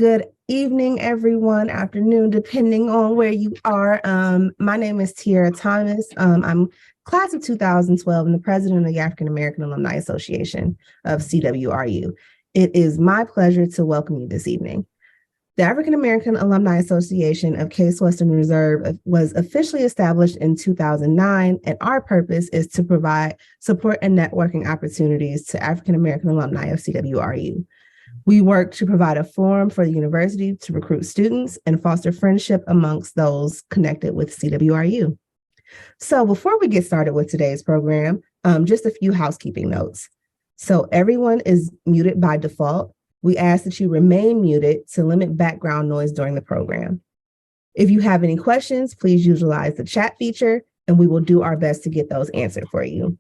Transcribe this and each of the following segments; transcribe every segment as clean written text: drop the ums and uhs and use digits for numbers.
Good evening, everyone, afternoon, depending on where you are. My name is Tiara Thomas. I'm class of 2012 and the president of the African American Alumni Association of CWRU. It is my pleasure to welcome you this evening. The African American Alumni Association of Case Western Reserve was officially established in 2009, and our purpose is to provide support and networking opportunities to African American alumni of CWRU. We work to provide a forum for the university to recruit students and foster friendship amongst those connected with CWRU. So before we get started with today's program, just a few housekeeping notes. So everyone is muted by default. We ask that you remain muted to limit background noise during the program. If you have any questions, please utilize the chat feature and we will do our best to get those answered for you.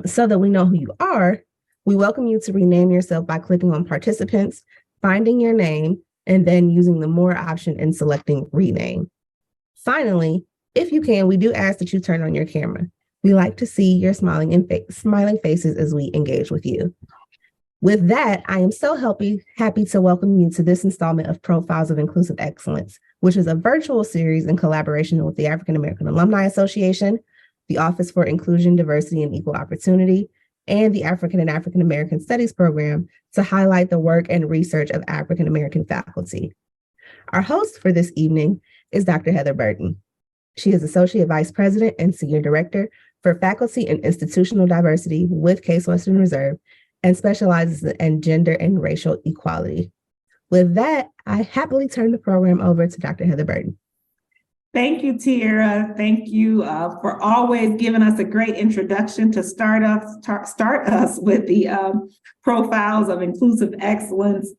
So that we know who you are, we welcome you to rename yourself by clicking on participants, finding your name, and then using the more option and selecting rename. Finally, if you can, we do ask that you turn on your camera. We like to see your smiling faces as we engage with you. With that, I am so happy to welcome you to this installment of Profiles of Inclusive Excellence, which is a virtual series in collaboration with the African American Alumni Association, the Office for Inclusion, Diversity, and Equal Opportunity, and the African and African American Studies program to highlight the work and research of African American faculty. Our host for this evening is Dr. Heather Burton. She is Associate Vice President and Senior Director for Faculty and Institutional Diversity with Case Western Reserve and specializes in gender and racial equality. With that, I happily turn the program over to Dr. Heather Burton. Thank you, Tiara. Thank you for always giving us a great introduction to start us with the Profiles of Inclusive Excellence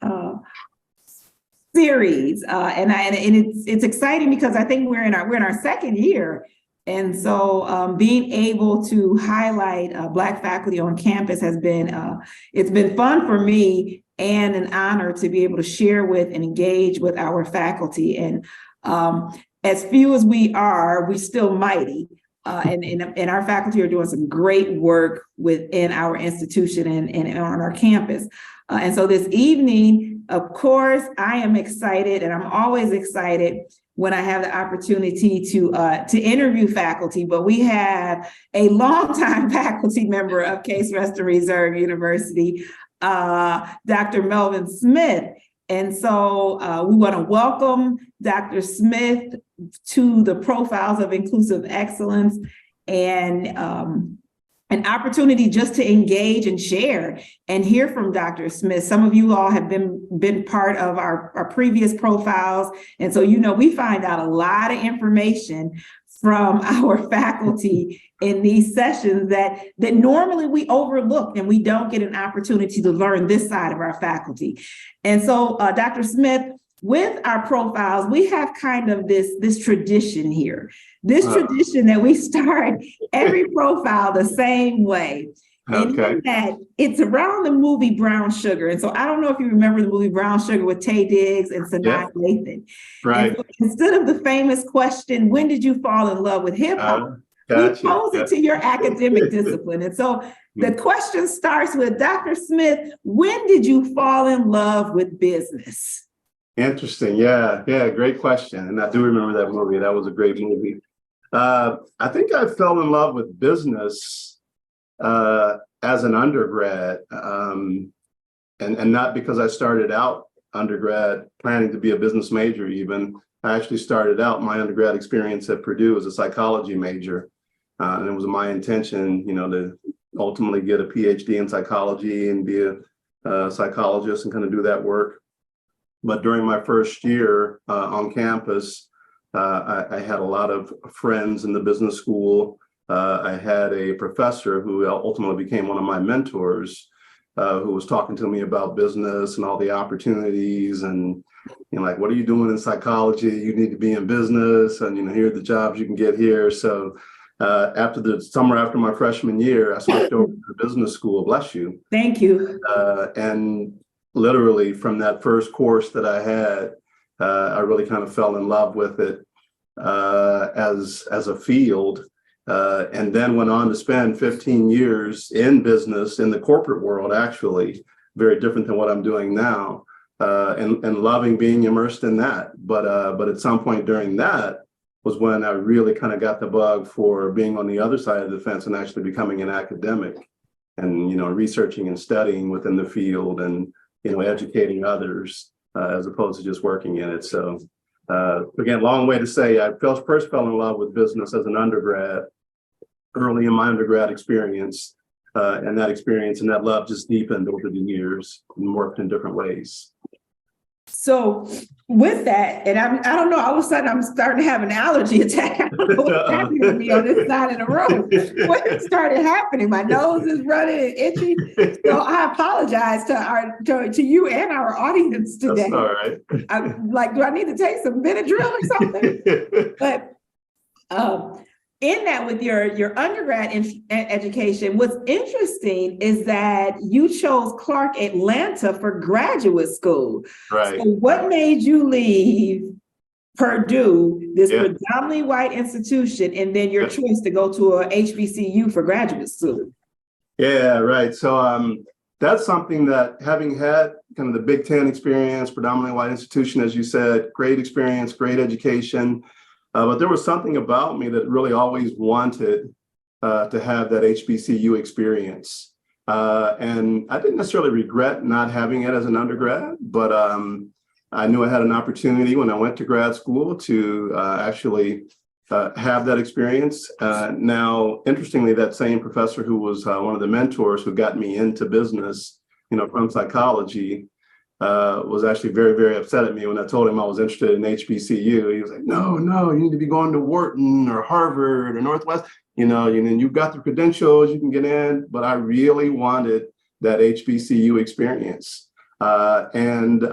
series. And it's exciting because I think we're in our second year. And so being able to highlight Black faculty on campus has been, it's been fun for me and an honor to be able to share with and engage with our faculty. And as few as we are, we're still mighty. And our faculty are doing some great work within our institution and on our campus. And so this evening, of course, I am excited, and I'm always excited when I have the opportunity to interview faculty, but we have a longtime faculty member of Case Western Reserve University, Dr. Melvin Smith. And so we want to welcome Dr. Smith to the Profiles of Inclusive Excellence and an opportunity just to engage and share and hear from Dr. Smith. Some of you all have been part of our previous profiles. And so, we find out a lot of information from our faculty in these sessions that normally we overlook and we don't get an opportunity to learn this side of our faculty. And so, Dr. Smith, with our profiles, we have kind of this tradition here, tradition that we start every profile the same way. And in that, it's around the movie Brown Sugar. And so I don't know if you remember the movie Brown Sugar with Taye Diggs and Sanaa Lathan. Right. So instead of the famous question, when did you fall in love with hip hop? Gotcha. We pose it to your academic discipline. And so the question starts with Dr. Smith, when did you fall in love with business? Interesting. Yeah, great question. And I do remember that movie. That was a great movie. I think I fell in love with business as an undergrad, and not because I started out undergrad planning to be a business major even. I actually started out my undergrad experience at Purdue as a psychology major. And it was my intention, to ultimately get a PhD in psychology and be a psychologist and kind of do that work. But during my first year on campus, I had a lot of friends in the business school. I had a professor who ultimately became one of my mentors, who was talking to me about business and all the opportunities and, like, what are you doing in psychology? You need to be in business and, here are the jobs you can get here. So after the summer after my freshman year, I switched over to the business school. Bless you. Thank you. And literally from that first course that I had, I really kind of fell in love with it as a field, and then went on to spend 15 years in business in the corporate world, actually, very different than what I'm doing now. and loving being immersed in that. But at some point during that was when I really kind of got the bug for being on the other side of the fence and actually becoming an academic and, researching and studying within the field and, educating others as opposed to just working in it. So again, long way to say, I first fell in love with business as an undergrad, early in my undergrad experience. And that experience and that love just deepened over the years and morphed in different ways. So with that, and I don't know, all of a sudden I'm starting to have an allergy attack. I don't know what's happening to me on this side of the room. What started happening? My nose is running and itchy. So I apologize to you and our audience today. That's all right. Do I need to take some Benadryl or something? But in that, with your undergrad education, what's interesting is that you chose Clark Atlanta for graduate school. Right. So what made you leave Purdue, this predominantly white institution, and then your choice to go to a HBCU for graduate school? Yeah, right. So that's something that, having had kind of the Big Ten experience, predominantly white institution, as you said, great experience, great education. But there was something about me that really always wanted to have that HBCU experience. And I didn't necessarily regret not having it as an undergrad, but I knew I had an opportunity when I went to grad school to actually have that experience. Now, interestingly, that same professor who was one of the mentors who got me into business, from psychology, was actually very, very upset at me when I told him I was interested in HBCU. He was like, no, you need to be going to Wharton or Harvard or Northwest, and you've got the credentials, you can get in. But I really wanted that HBCU experience. And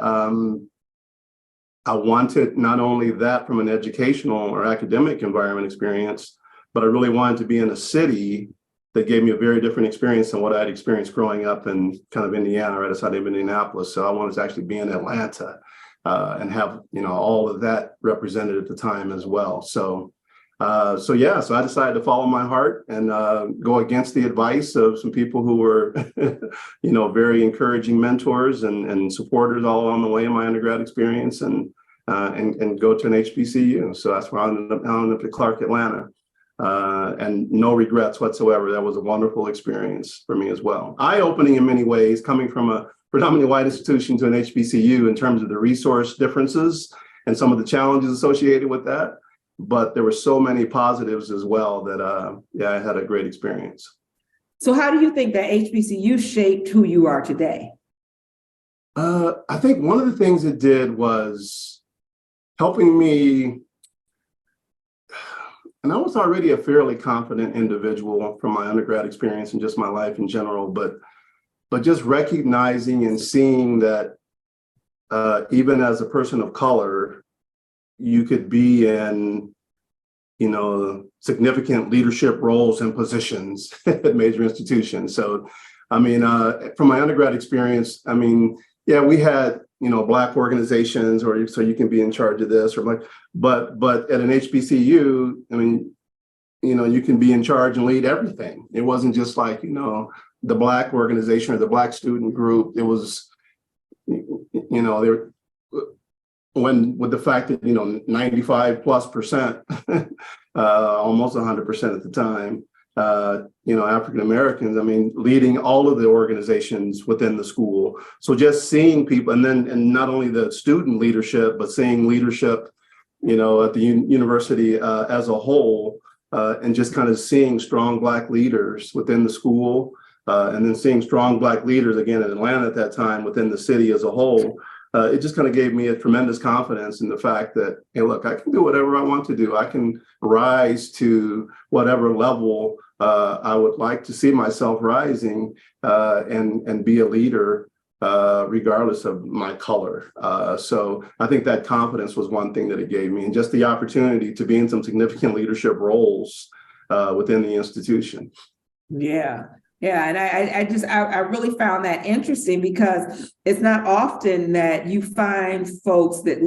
I wanted not only that from an educational or academic environment experience, but I really wanted to be in a city that gave me a very different experience than what I had experienced growing up in kind of Indiana, right outside of Indianapolis. So I wanted to actually be in Atlanta and have, all of that represented at the time as well. So I decided to follow my heart and go against the advice of some people who were, very encouraging mentors and supporters all along the way in my undergrad experience and go to an HBCU. So that's where I ended up at Clark Atlanta. And no regrets whatsoever. That was a wonderful experience for me as well. Eye-opening in many ways, coming from a predominantly white institution to an HBCU in terms of the resource differences and some of the challenges associated with that. But there were so many positives as well that, I had a great experience. So how do you think that HBCU shaped who you are today? I think one of the things it did was helping me. And I was already a fairly confident individual from my undergrad experience and just my life in general, but just recognizing and seeing that even as a person of color, you could be in, significant leadership roles and positions at major institutions. So, from my undergrad experience, we had, Black organizations, or so you can be in charge of this, but at an HBCU, you can be in charge and lead everything. It wasn't just like, the Black organization or the Black student group. It was, with the fact that, 95+%, almost 100% at the time, African Americans, leading all of the organizations within the school. So just seeing people, and not only the student leadership, but seeing leadership, at the university as a whole, and just kind of seeing strong Black leaders within the school, and then seeing strong Black leaders again in Atlanta at that time within the city as a whole. It just kind of gave me a tremendous confidence in the fact that, hey, look, I can do whatever I want to do. I can rise to whatever level I would like to see myself rising and be a leader regardless of my color. So I think that confidence was one thing that it gave me, and just the opportunity to be in some significant leadership roles within the institution. Yeah, and I really found that interesting because it's not often that you find folks that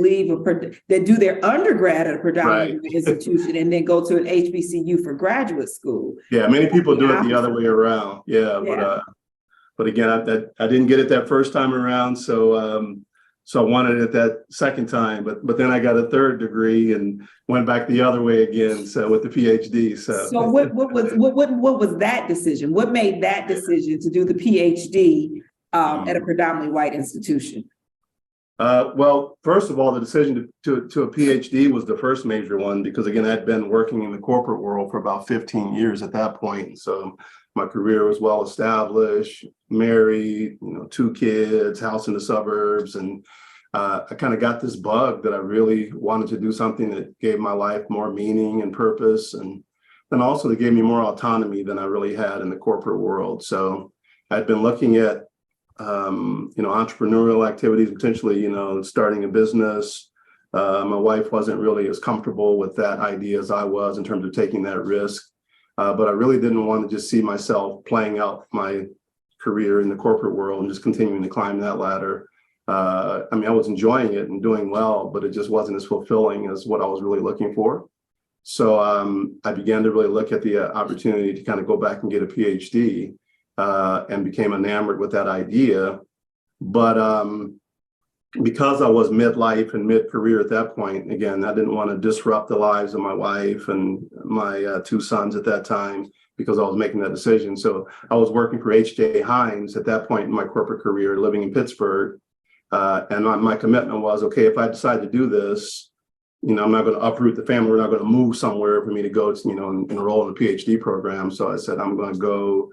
that do their undergrad at a predominantly institution and then go to an HBCU for graduate school. Yeah, many people do it the other way around. Yeah. But again, I didn't get it that first time around, so So I wanted it that second time, but then I got a third degree and went back the other way again. So with the PhD. So what was that decision? What made that decision to do the PhD at a predominantly white institution? Well, first of all, the decision to a PhD was the first major one because, again, I'd been working in the corporate world for about 15 years at that point. So my career was well established, married, 2 kids, house in the suburbs. And I kind of got this bug that I really wanted to do something that gave my life more meaning and purpose. And then also that gave me more autonomy than I really had in the corporate world. So I'd been looking at entrepreneurial activities, potentially, starting a business. My wife wasn't really as comfortable with that idea as I was in terms of taking that risk. But I really didn't want to just see myself playing out my career in the corporate world and just continuing to climb that ladder. I was enjoying it and doing well, but it just wasn't as fulfilling as what I was really looking for. So I began to really look at the opportunity to kind of go back and get a PhD. And became enamored with that idea. But because I was midlife and mid-career at that point, again, I didn't want to disrupt the lives of my wife and my 2 sons at that time because I was making that decision. So I was working for H.J. Heinz at that point in my corporate career, living in Pittsburgh. And my commitment was, okay, if I decide to do this, I'm not going to uproot the family. We're not going to move somewhere for me to go, enroll in a PhD program. So I said, I'm going to go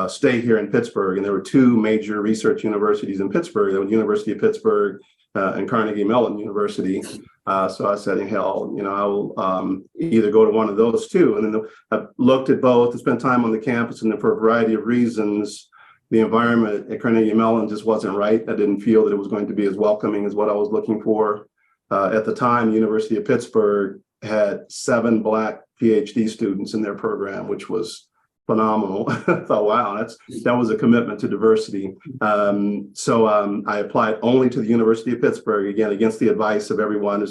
stay here in Pittsburgh. And there were 2 major research universities in Pittsburgh. There was University of Pittsburgh and Carnegie Mellon University. So I said, hell, I will either go to one of those 2. And then I looked at both and spent time on the campus. And then for a variety of reasons, the environment at Carnegie Mellon just wasn't right. I didn't feel that it was going to be as welcoming as what I was looking for. At the time, the University of Pittsburgh had 7 Black PhD students in their program, which was phenomenal. I thought, wow, that was a commitment to diversity. So I applied only to the University of Pittsburgh, again, against the advice of everyone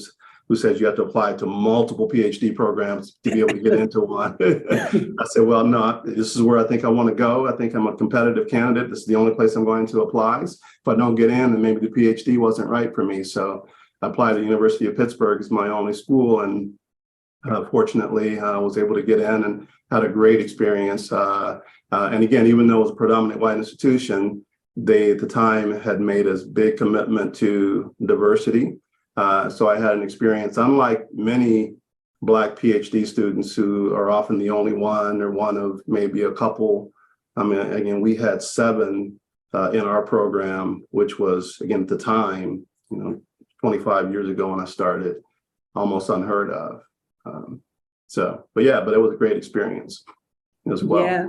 who says you have to apply to multiple PhD programs to be able to get into one. I said, well, no, this is where I think I want to go. I think I'm a competitive candidate. This is the only place I'm going to apply. If I don't get in, then maybe the PhD wasn't right for me. So I applied to the University of Pittsburgh as my only school. And fortunately, I was able to get in and had a great experience. And again, even though it was a predominantly white institution, they at the time had made a big commitment to diversity. So I had an experience, unlike many Black PhD students who are often the only one or one of maybe a couple. Again, we had 7 in our program, which was, again, at the time, 25 years ago when I started, almost unheard of. But it was a great experience as well. Yeah.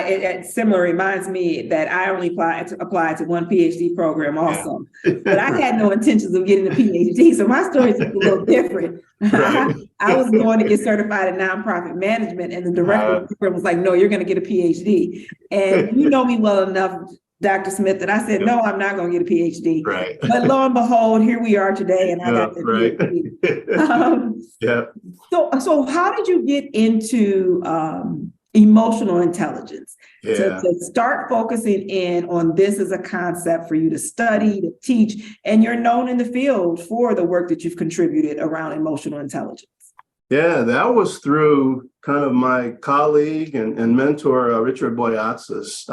It similar reminds me that I only applied to one PhD program also, but I had no intentions of getting a PhD. So my story is a little different. Right. I was going to get certified in nonprofit management, and the director of the program was like, no, you're going to get a PhD. And you know me well enough, Dr. Smith, that I said, no, I'm not going to get a PhD. Right. But lo and behold, here we are today, and I got the PhD. So how did you get into emotional intelligence to start focusing in on this as a concept for you to study, to teach, and you're known in the field for the work that you've contributed around emotional intelligence? Yeah, that was through kind of my colleague and mentor, Richard Boyatzis.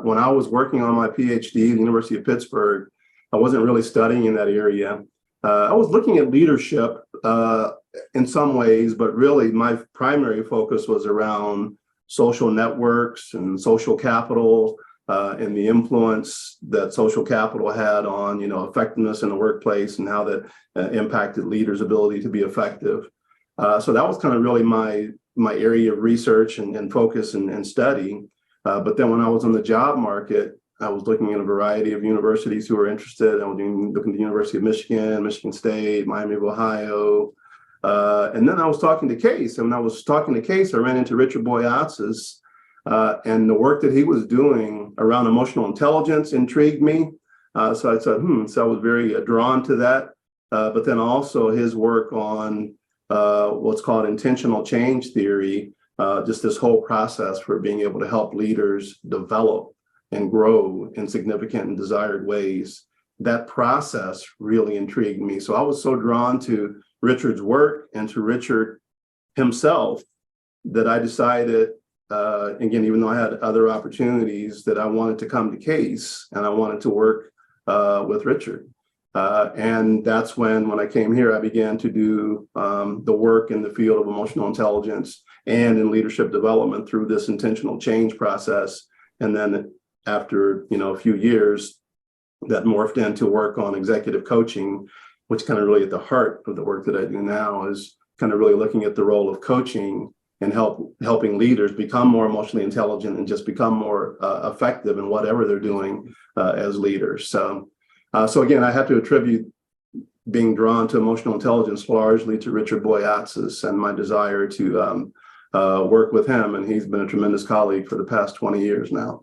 When I was working on my PhD at the University of Pittsburgh, I wasn't really studying in that area. I was looking at leadership in some ways, but really my primary focus was around social networks and social capital and the influence that social capital had on, effectiveness in the workplace and how that impacted leaders' ability to be effective. So that was kind of really my area of research and focus and study. But then when I was on the job market, I was looking at a variety of universities who were interested. I was looking at the University of Michigan, Michigan State, Miami of Ohio. And then I was talking to Case. And when I was talking to Case, I ran into Richard Boyatzis. And the work that he was doing around emotional intelligence intrigued me. So I said, So I was very drawn to that. But then also his work on what's called intentional change theory, just this whole process for being able to help leaders develop and grow in significant and desired ways. that process really intrigued me. So I was so drawn to Richard's work and to Richard himself that I decided, again, even though I had other opportunities, that I wanted to come to Case and I wanted to work with Richard. And that's when I came here, I began to do the work in the field of emotional intelligence and in leadership development through this intentional change process. And then after, a few years, that morphed into work on executive coaching, which kind of really at the heart of the work that I do now is kind of really looking at the role of coaching and helping leaders become more emotionally intelligent and just become more effective in whatever they're doing as leaders. So again, I have to attribute being drawn to emotional intelligence largely to Richard Boyatzis and my desire to work with him. And he's been a tremendous colleague for the past 20 years now.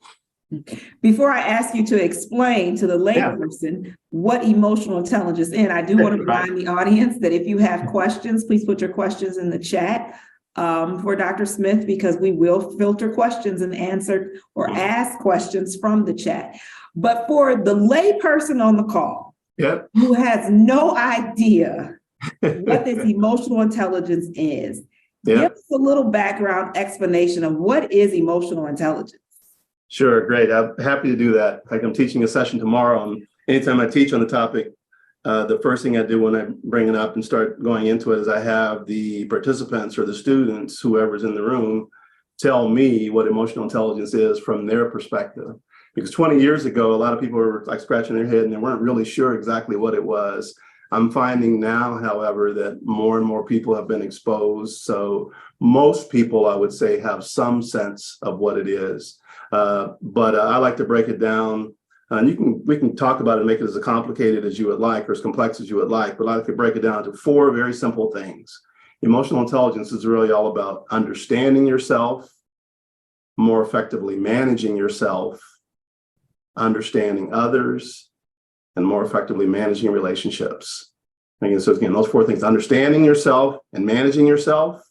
Before I ask you to explain to the layperson what emotional intelligence is, I do want to remind the audience that if you have questions, please put your questions in the chat for Dr. Smith, because we will filter questions and answer or ask questions from the chat. But for the layperson on the call who has no idea what this emotional intelligence is, give us a little background explanation of what is emotional intelligence. Sure, great. I'm happy to do that. Like I'm teaching a session tomorrow, and anytime I teach on the topic, the first thing I do when I bring it up and start going into it is I have the participants or the students, whoever's in the room, tell me what emotional intelligence is from their perspective. Because 20 years ago, a lot of people were like scratching their head and they weren't really sure exactly what it was. I'm finding now, however, that more and more people have been exposed. So most people, I would say, have some sense of what it is. But I like to break it down, and we can talk about it and make it as complicated as you would like or as complex as you would like, but I like to break it down to 4 very simple things. Emotional intelligence is really all about understanding yourself, more effectively managing yourself, understanding others, and more effectively managing relationships. And so again, those 4 things: understanding yourself and managing yourself,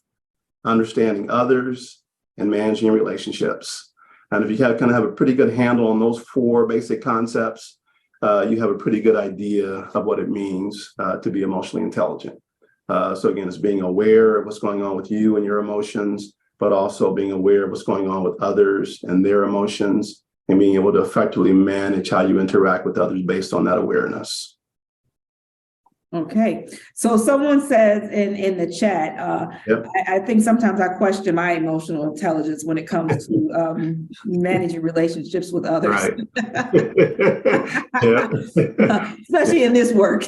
understanding others, and managing relationships. And if you kind of have a pretty good handle on those 4 basic concepts, you have a pretty good idea of what it means to be emotionally intelligent. So again, it's being aware of what's going on with you and your emotions, but also being aware of what's going on with others and their emotions, and being able to effectively manage how you interact with others based on that awareness. Okay, so someone says in the chat, I think sometimes I question my emotional intelligence when it comes to managing relationships with others. Right. Especially in this work.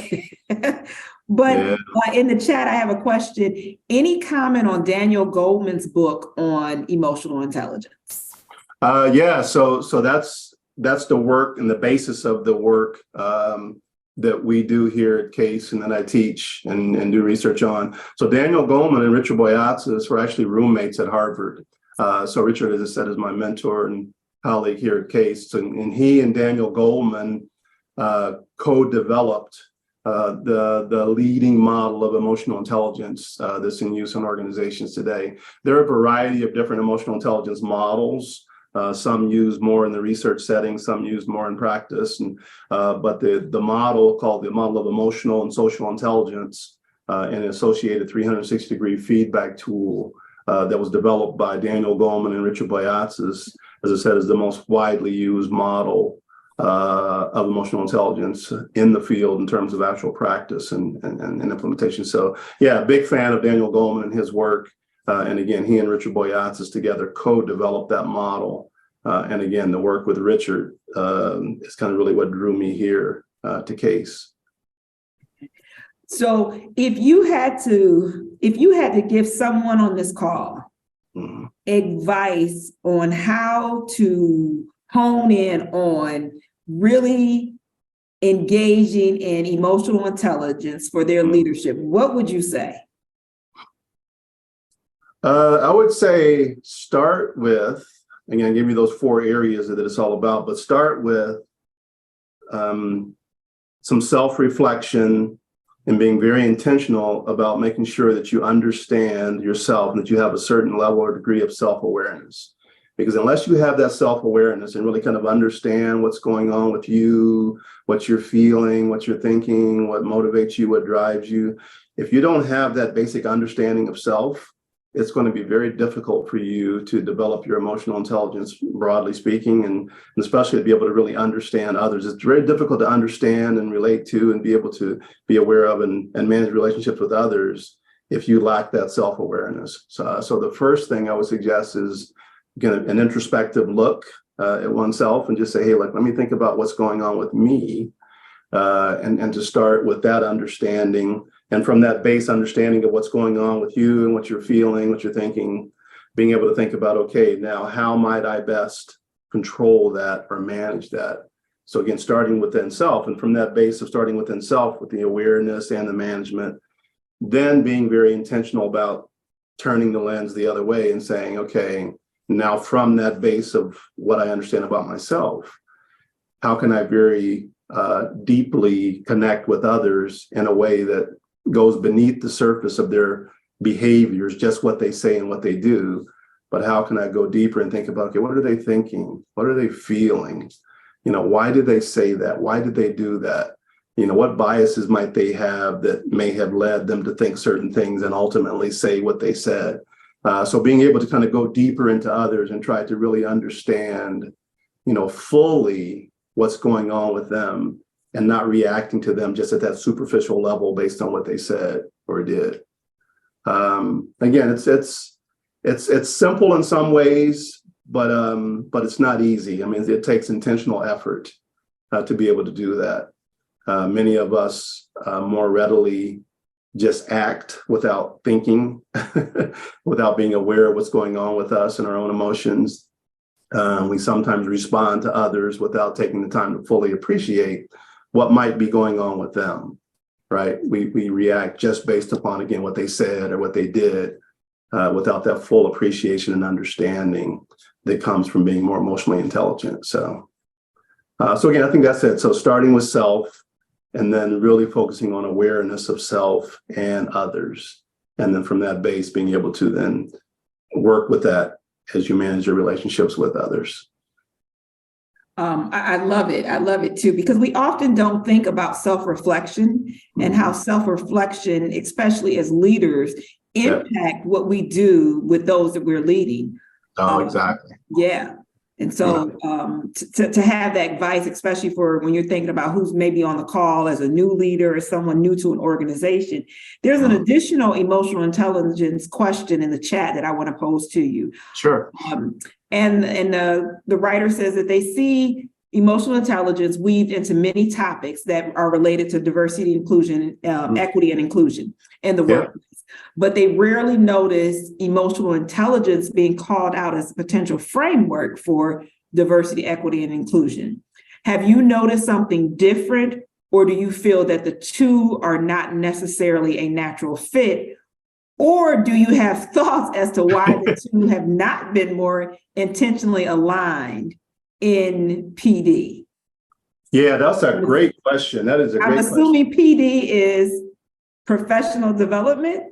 But in the chat, I have a question. Any comment on Daniel Goldman's book on emotional intelligence? So that's the work and the basis of the work that we do here at Case and that I teach and do research on. So Daniel Goldman and Richard Boyatzis were actually roommates at Harvard. So Richard, as I said, is my mentor and colleague here at Case. And he and Daniel Goldman co-developed the leading model of emotional intelligence that's in use in organizations today. There are a variety of different emotional intelligence models. Some used more in the research setting, some used more in practice. But the model called the model of emotional and social intelligence and an associated 360-degree feedback tool that was developed by Daniel Goldman and Richard Boyatzis, as I said, is the most widely used model of emotional intelligence in the field in terms of actual practice and implementation. So yeah, big fan of Daniel Goldman and his work. And again, he and Richard Boyatzis together co-developed that model. And again, the work with Richard is kind of really what drew me here to Case. So if you had to give someone on this call advice on how to hone in on really engaging in emotional intelligence for their leadership, what would you say? I would say start with, again, give you those 4 areas that it's all about, but start with some self-reflection and being very intentional about making sure that you understand yourself and that you have a certain level or degree of self-awareness. Because unless you have that self-awareness and really kind of understand what's going on with you, what you're feeling, what you're thinking, what motivates you, what drives you, if you don't have that basic understanding of self, it's going to be very difficult for you to develop your emotional intelligence, broadly speaking, and especially to be able to really understand others. It's very difficult to understand and relate to and be able to be aware of and manage relationships with others if you lack that self-awareness. So the first thing I would suggest is get an introspective look at oneself and just say, hey, let me think about what's going on with me, and to start with that understanding. And from that base understanding of what's going on with you and what you're feeling, what you're thinking, being able to think about, okay, now how might I best control that or manage that? So again, starting within self, and from that base of starting within self with the awareness and the management, then being very intentional about turning the lens the other way and saying, okay, now from that base of what I understand about myself, how can I very deeply connect with others in a way that goes beneath the surface of their behaviors, just what they say and what they do, but how can I go deeper and think about, okay, what are they thinking? What are they feeling? Why did they say that? Why did they do that? What biases might they have that may have led them to think certain things and ultimately say what they said? So being able to kind of go deeper into others and try to really understand, fully what's going on with them, and not reacting to them just at that superficial level based on what they said or did. Again, it's simple in some ways, but it's not easy. I mean, it takes intentional effort to be able to do that. Many of us more readily just act without thinking, without being aware of what's going on with us and our own emotions. We sometimes respond to others without taking the time to fully appreciate what might be going on with them, right? We react just based upon, again, what they said or what they did, without that full appreciation and understanding that comes from being more emotionally intelligent. So again, I think that's it. So starting with self, and then really focusing on awareness of self and others. And then from that base, being able to then work with that as you manage your relationships with others. I love it. I love it too, because we often don't think about self-reflection and how self-reflection, especially as leaders, impact what we do with those that we're leading. Oh, exactly. Yeah. And so to have that advice, especially for when you're thinking about who's maybe on the call as a new leader or someone new to an organization, there's an additional emotional intelligence question in the chat that I want to pose to you. Sure. And the writer says that they see emotional intelligence weaved into many topics that are related to diversity, inclusion, equity, and inclusion in the workplace. But they rarely notice emotional intelligence being called out as a potential framework for diversity, equity, and inclusion. Have you noticed something different, or do you feel that the two are not necessarily a natural fit? Or do you have thoughts as to why the two have not been more intentionally aligned in PD? Yeah, that's a great question. That is a great question. I'm assuming PD is professional development.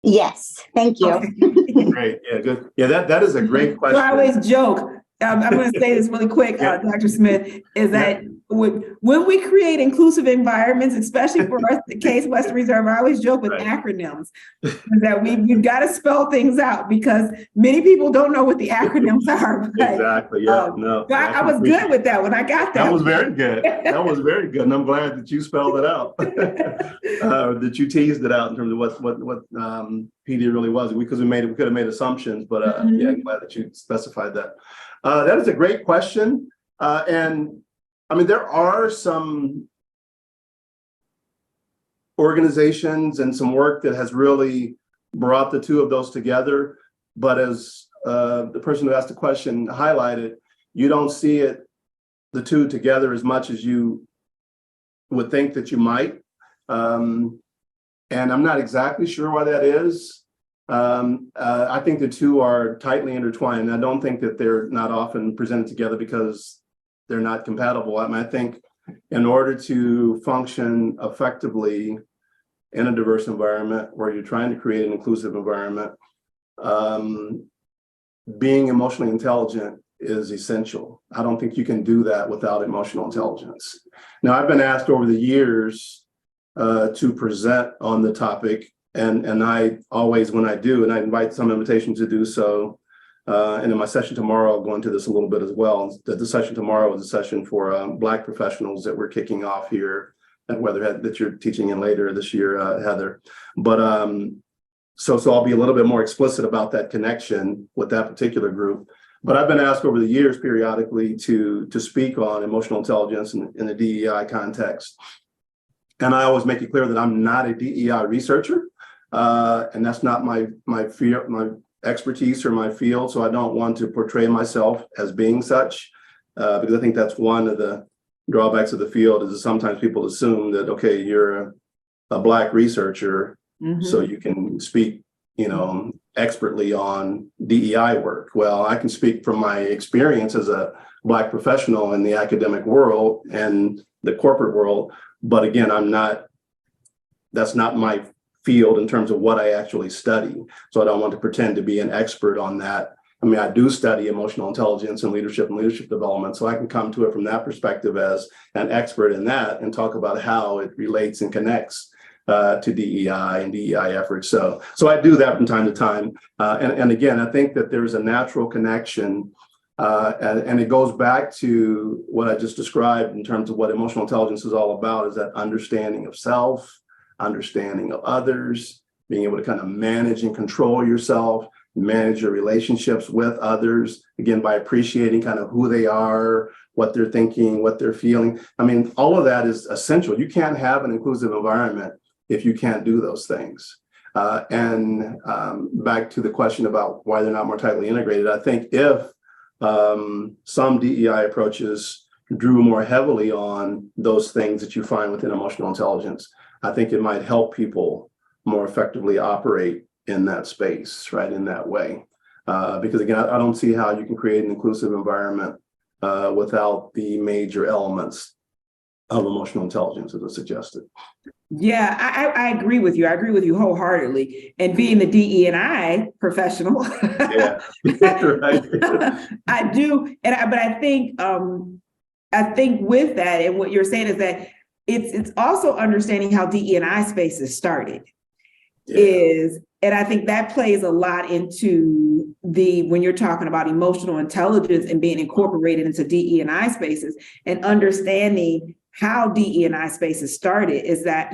Yes, thank you. Okay. Great. Yeah, good. Yeah, that is a great question. So I always joke. I'm going to say this really quick, Dr. Smith, is that when we create inclusive environments, especially for us, the Case Western Reserve, I always joke with acronyms that we've got to spell things out, because many people don't know what the acronyms are. But, exactly. Yeah. I was good with that when I got that. That was very good. That was very good, and I'm glad that you spelled it out, that you teased it out in terms of what PD really was, because we could have made assumptions, but yeah, I'm glad that you specified that. That is a great question. And I mean, there are some organizations and some work that has really brought the two of those together. But as the person who asked the question highlighted, you don't see the two together as much as you would think that you might. And I'm not exactly sure why that is. I think the two are tightly intertwined. I don't think that they're not often presented together because they're not compatible. I mean, I think in order to function effectively in a diverse environment where you're trying to create an inclusive environment, being emotionally intelligent is essential. I don't think you can do that without emotional intelligence. Now, I've been asked over the years to present on the topic, and I always, when I do, and I invite some invitations to do so, and in my session tomorrow, I'll go into this a little bit as well. The session tomorrow is a session for Black professionals that we're kicking off here at Weatherhead that you're teaching in later this year, Heather. But so I'll be a little bit more explicit about that connection with that particular group. But I've been asked over the years periodically to speak on emotional intelligence in the DEI context. And I always make it clear that I'm not a DEI researcher, and that's not my expertise or my field. So I don't want to portray myself as being such, because I think that's one of the drawbacks of the field is that sometimes people assume that, okay, you're a Black researcher, so you can speak, expertly on DEI work. Well, I can speak from my experience as a Black professional in the academic world and the corporate world. But again, that's not my field in terms of what I actually study. So I don't want to pretend to be an expert on that. I mean, I do study emotional intelligence and leadership development, so I can come to it from that perspective as an expert in that and talk about how it relates and connects to DEI and DEI efforts. So I do that from time to time. And again, I think that there's a natural connection, and it goes back to what I just described in terms of what emotional intelligence is all about, is that understanding of self, understanding of others, being able to kind of manage and control yourself, manage your relationships with others, again, by appreciating kind of who they are, what they're thinking, what they're feeling. I mean, all of that is essential. You can't have an inclusive environment if you can't do those things. And back to the question about why they're not more tightly integrated, I think if some DEI approaches drew more heavily on those things that you find within emotional intelligence, I think it might help people more effectively operate in that space, right, in that way. Because again, I don't see how you can create an inclusive environment without the major elements of emotional intelligence, as I suggested. Yeah, I agree with you. I agree with you wholeheartedly. And being the DE&I professional, yeah, right. I do. But I think with that, and what you're saying is that it's also understanding how DE&I spaces started. And I think that plays a lot into when you're talking about emotional intelligence and being incorporated into DE&I spaces and understanding how DE&I spaces started, is that,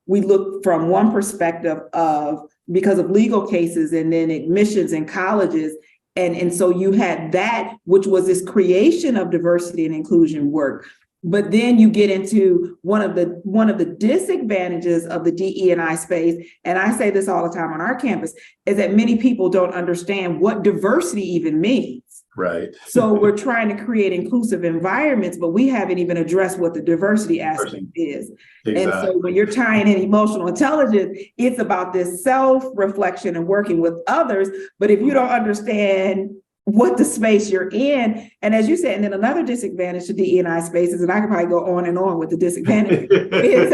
we look from one perspective of because of legal cases and then admissions in colleges. And so you had that, which was this creation of diversity and inclusion work. But then you get into one of the disadvantages of the DE&I space, and I say this all the time on our campus, is that many people don't understand what diversity even means. Right. So we're trying to create inclusive environments, but we haven't even addressed what the diversity aspect is. Exactly. And so when you're tying in emotional intelligence, it's about this self-reflection and working with others. But if you don't understand what the space you're in, and as you said, and then another disadvantage to DE&I spaces, and I could probably go on and on with the disadvantage, is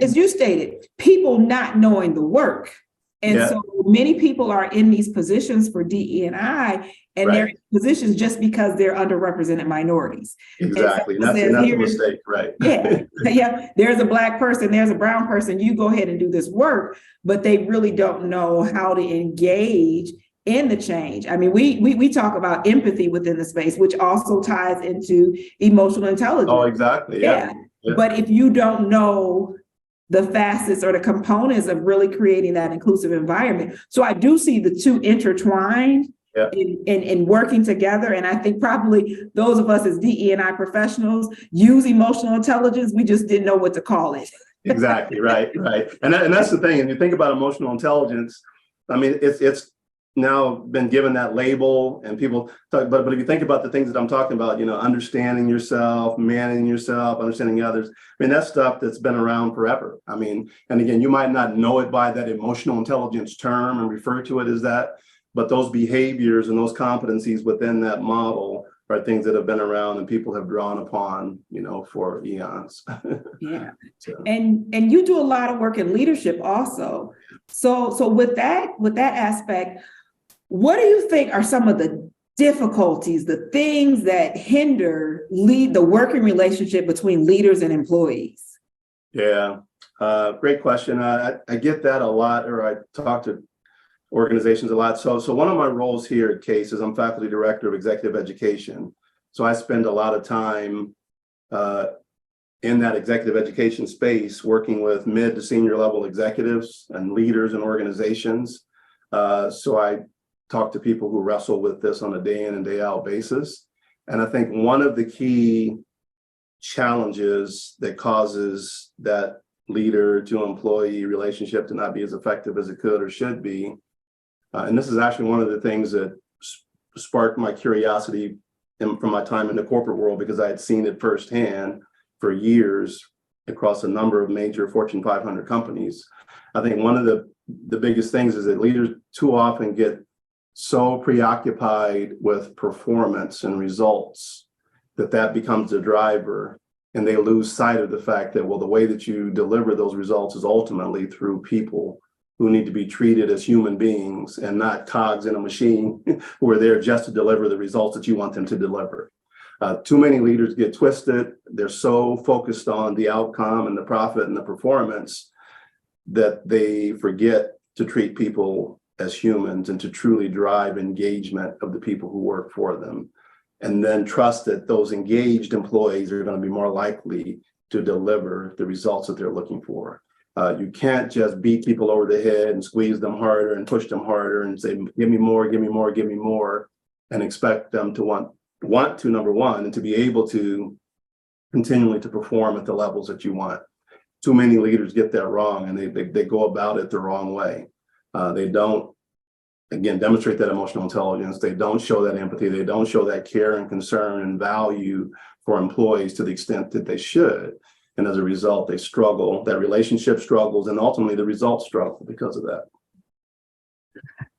as you stated, people not knowing the work. And so many people are in these positions for DE&I, and they're in positions just because they're underrepresented minorities. Exactly. And that's a mistake, right? Yeah. There's a Black person, there's a brown person, you go ahead and do this work, but they really don't know how to engage in the change. I mean, we talk about empathy within the space, which also ties into emotional intelligence. Oh, exactly. Yeah. But if you don't know the facets or the components of really creating that inclusive environment. So I do see the two intertwined in working together. And I think probably those of us as DE&I professionals use emotional intelligence. We just didn't know what to call it. Exactly. Right. And that's the thing. And you think about emotional intelligence, I mean, it's now been given that label, and people talk, but if you think about the things that I'm talking about, understanding yourself, managing yourself, understanding others, I mean, that's stuff that's been around forever. I mean, and again, you might not know it by that emotional intelligence term and refer to it as that, but those behaviors and those competencies within that model are things that have been around and people have drawn upon, for eons. Yeah. So. And you do a lot of work in leadership also. So with that aspect, what do you think are some of the difficulties, the things that hinder the working relationship between leaders and employees? Yeah, great question. I get that a lot, or I talk to organizations a lot. So one of my roles here at CASE is I'm faculty director of executive education. So I spend a lot of time in that executive education space, working with mid to senior level executives and leaders and organizations. So I talk to people who wrestle with this on a day in and day out basis. And I think one of the key challenges that causes that leader to employee relationship to not be as effective as it could or should be, and this is actually one of the things that sparked my curiosity from my time in the corporate world, because I had seen it firsthand for years across a number of major Fortune 500 companies. I think one of the biggest things is that leaders too often get so preoccupied with performance and results that becomes the driver, and they lose sight of the fact that, well, the way that you deliver those results is ultimately through people who need to be treated as human beings and not cogs in a machine who are there just to deliver the results that you want them to deliver. Too many leaders get twisted. They're so focused on the outcome and the profit and the performance that they forget to treat people as humans and to truly drive engagement of the people who work for them, and then trust that those engaged employees are going to be more likely to deliver the results that they're looking for. You can't just beat people over the head and squeeze them harder and push them harder and say, give me more, give me more, give me more, and expect them to want to, number one, and to be able to continually to perform at the levels that you want. Too many leaders get that wrong, and they go about it the wrong way. They don't, again, demonstrate that emotional intelligence. They don't show that empathy. They don't show that care and concern and value for employees to the extent that they should. And as a result, they struggle, that relationship struggles, and ultimately the results struggle because of that.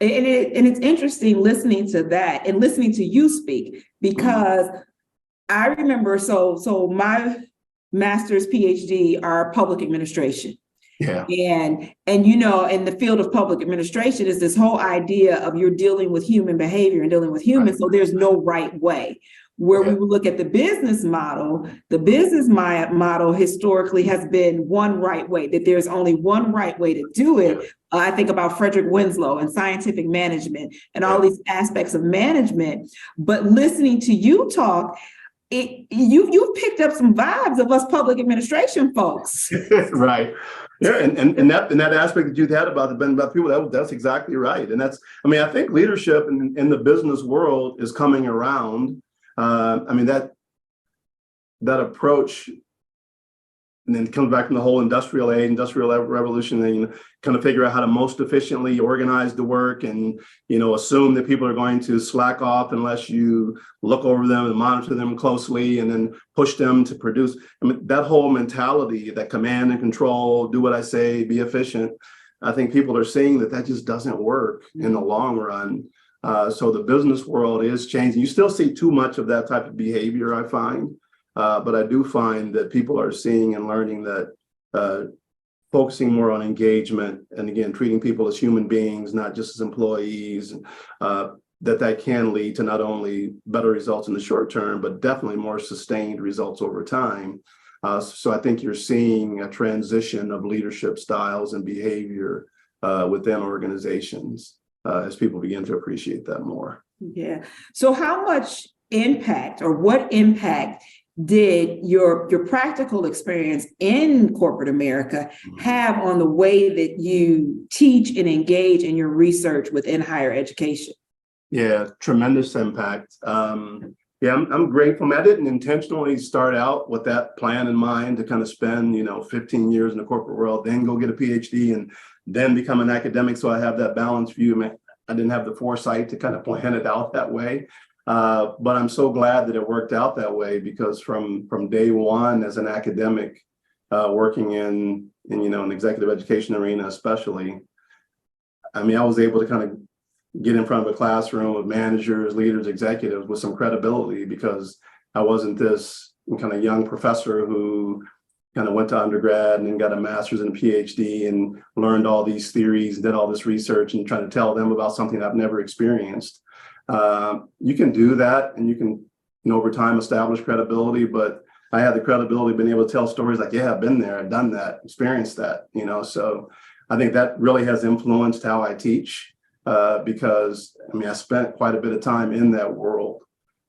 And it's interesting listening to that and listening to you speak, because I remember, so my master's PhD are public administration. Yeah. And you know, in the field of public administration is this whole idea of you're dealing with human behavior and dealing with humans. Right. So there's no right way. Where we would look at the business model historically has been one right way, that there's only one right way to do it. I think about Frederick Winslow and scientific management and all these aspects of management. But listening to you talk, you've picked up some vibes of us public administration folks. Right. Yeah, and that aspect that you had about people, that's exactly right. And I think leadership in the business world is coming around. That approach, and then it comes back from the whole industrial revolution, and kind of figure out how to most efficiently organize the work, and assume that people are going to slack off unless you look over them and monitor them closely, and then push them to produce. That whole mentality, that command and control, do what I say, be efficient. I think people are seeing that just doesn't work in the long run. So the business world is changing. You still see too much of that type of behavior, I find. But I do find that people are seeing and learning that focusing more on engagement and, again, treating people as human beings, not just as employees, that can lead to not only better results in the short term, but definitely more sustained results over time. So I think you're seeing a transition of leadership styles and behavior within organizations as people begin to appreciate that more. Yeah. So how much impact, or what impact did your practical experience in corporate America have on the way that you teach and engage in your research within higher education? Yeah, tremendous impact. I'm grateful. I didn't intentionally start out with that plan in mind to kind of spend 15 years in the corporate world, then go get a PhD and then become an academic. So I have that balanced view. I didn't have the foresight to kind of plan it out that way. But I'm so glad that it worked out that way, because from day one as an academic, working in an executive education arena especially, I was able to kind of get in front of a classroom of managers, leaders, executives with some credibility, because I wasn't this kind of young professor who kind of went to undergrad and then got a master's and a PhD and learned all these theories, did all this research and trying to tell them about something I've never experienced. You can do that and you can, over time establish credibility, but I had the credibility being able to tell stories like, yeah, I've been there, I've done that, experienced that, so I think that really has influenced how I teach because I spent quite a bit of time in that world.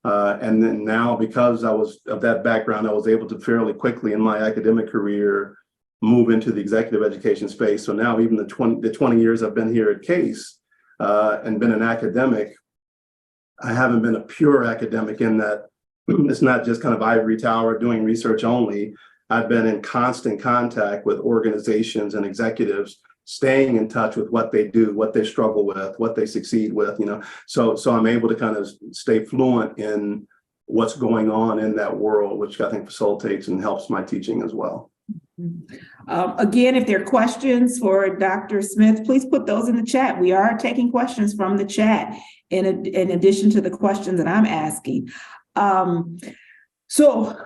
And then now, because I was of that background, I was able to fairly quickly in my academic career move into the executive education space. So now even the 20 years I've been here at Case and been an academic, I haven't been a pure academic in that it's not just kind of ivory tower doing research only. I've been in constant contact with organizations and executives, staying in touch with what they do, what they struggle with, what they succeed with, So I'm able to kind of stay fluent in what's going on in that world, which I think facilitates and helps my teaching as well. Again, if there are questions for Dr. Smith, please put those in the chat. We are taking questions from the chat in addition to the questions that I'm asking. So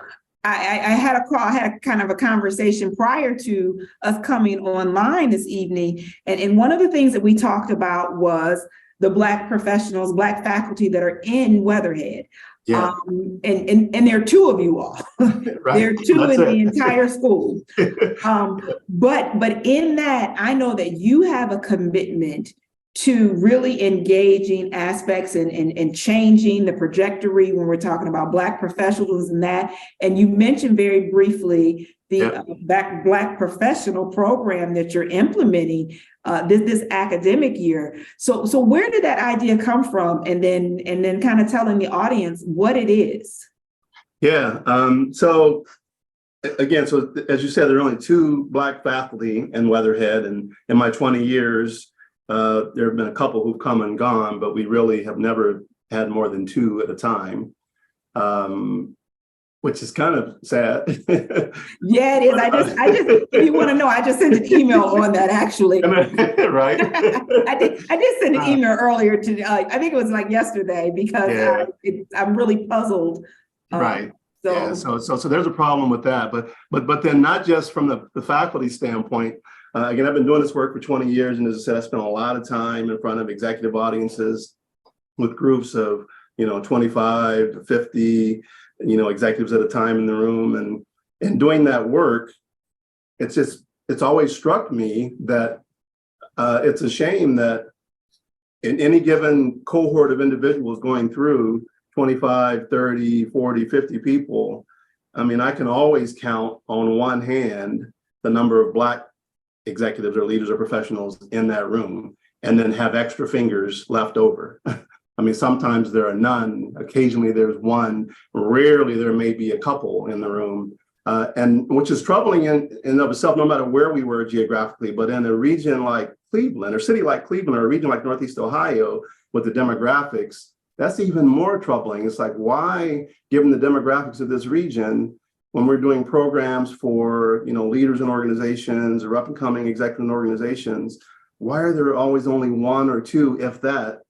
I had a call, I had kind of a conversation prior to us coming online this evening. And one of the things that we talked about was the Black professionals, Black faculty that are in Weatherhead. Yeah. And there are two of you all. Right. There are two in the entire school. But in that, I know that you have a commitment to really engaging aspects and changing the trajectory when we're talking about Black professionals and that. And you mentioned very briefly the Black professional program that you're implementing this academic year. So where did that idea come from? And then kind of telling the audience what it is. Yeah. So again, so as you said, there are only two Black faculty in Weatherhead, and in my 20 years, there have been a couple who've come and gone, but we really have never had more than two at a time, which is kind of sad. Yeah, it is. I just, if you want to know, I just sent an email on that actually. Right. I did send an email earlier to, I think it was like yesterday, because I'm really puzzled. Right. So there's a problem with that, but then not just from the faculty standpoint. Again, I've been doing this work for 20 years, and as I said, I spent a lot of time in front of executive audiences with groups of 25 to 50 executives at a time in the room, and doing that work. It's always struck me that it's a shame that in any given cohort of individuals going through 25, 30, 40, 50 people, I can always count on one hand the number of Black executives or leaders or professionals in that room, and then have extra fingers left over. Sometimes there are none, occasionally there's one, rarely there may be a couple in the room, and which is troubling in of itself, no matter where we were geographically. But in a region like Cleveland, or city like Cleveland, or a region like Northeast Ohio with the demographics, that's even more troubling. It's like, why, given the demographics of this region, when we're doing programs for leaders in organizations or up and coming executive organizations, why are there always only one or two, if that,